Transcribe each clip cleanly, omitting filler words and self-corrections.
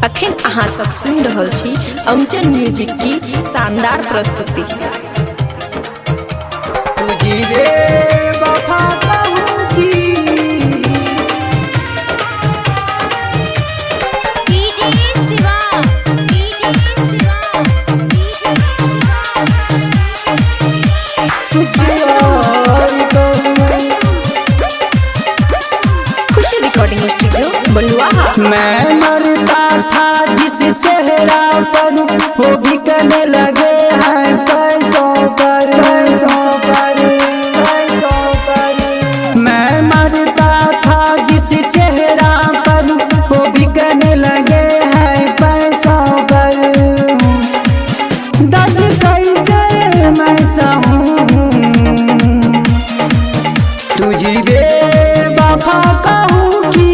अखन अहाँ सब सुन रहल छी अमचन म्यूजिक की शानदार प्रस्तुति। खुशी रिकॉर्डिंग स्टूडियो बलुआहा। मैं मरता था जिस चेहरा पर वो भी करने लगे हैं पैसों पर, पैसों पर, पैसों पर। मैं मरता था जिस चेहरा पर वो भी करने लगे हैं पैसों पर। दर्द कैसे मैं सहूं तुझी बेवफा कहूँ कि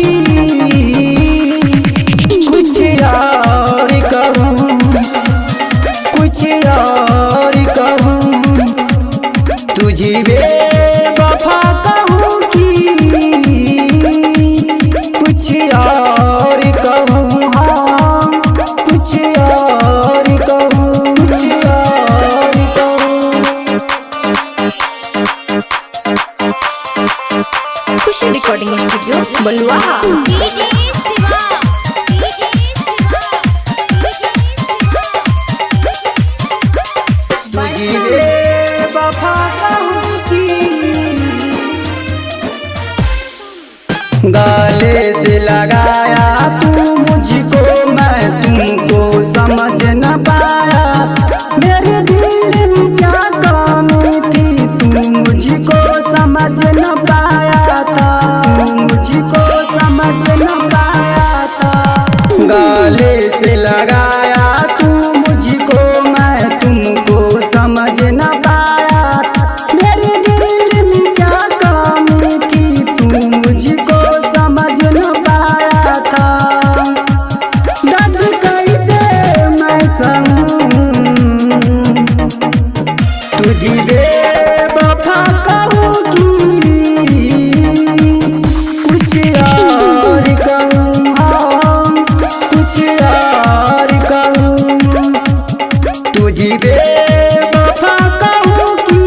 कुछ और कहूँ, कुछ और कहूँ। तुझी बेवफा कहूँ कि कुछ और कहूँ। हाँ कुछ और कहूँ, कुछ और कहूँ। खुशी रिकॉर्डिंग स्टूडियो बलुआहा। तुझी बेवफा कहूँ कि गले से लगाया तू मुझको, मैं तुमको समझ न पाया। मेरे दिल में क्या कमी थी तू मुझको समझ न पाया था, तू मुझको समझ न पाया था। गले से लगाया तू मुझको, मैं तुमको समझ न पाया। मेरे दिल में क्या कमी थी तू मुझको समझ न पाया था। दर्द कैसे मैं सहूं तुझी बेवफा कहूँ कि कुछ और कहूँ। हाँ कुछ और कहूँ। तुझी बेवफा कहूँ कि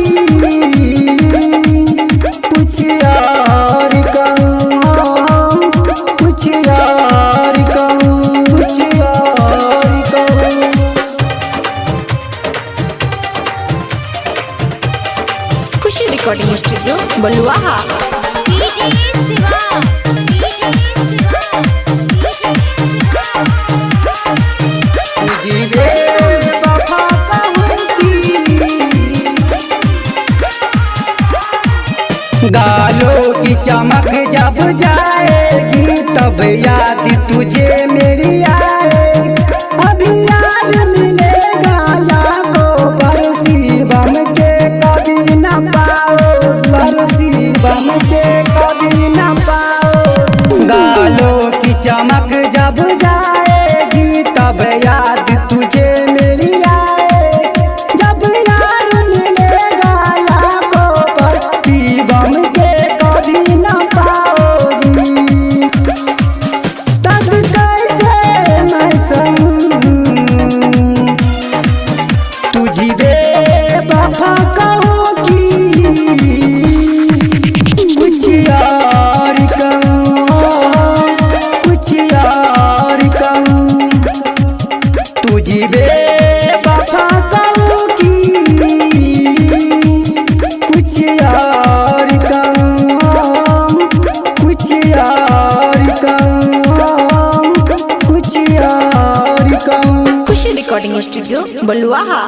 कुछ और कहूँ। हाँ कुछ और कहूँ, कुछ और कहूँ। खुशी रिकॉर्डिंग स्टूडियो बलुआहा। तुझी बेवफा कहूँ कि गालों की चमक जब जाएगी तब याद तुझे मेरी आएगी। अभी याद मिलेगा लाखों पर शिवम के कभी न पाओ, पर शिवम के कभी न पाओ। गालों की चमक जब जाएगी तब याद तुझे मेरी आएगी। जब याद मिलेगा लाखों पर शिवम के कभी न पाओगी। तब कैसे मैं सहूं तुझी बेवफा कहूँ कि कुछ और कहूँ। कुछ और कहूँ। तुझी बेवफा कहूँ कि कुछ और कहूँ। कुछ और कहूँ, कुछ और कहूँ। खुशी रिकॉर्डिंग स्टूडियो बलुआहा।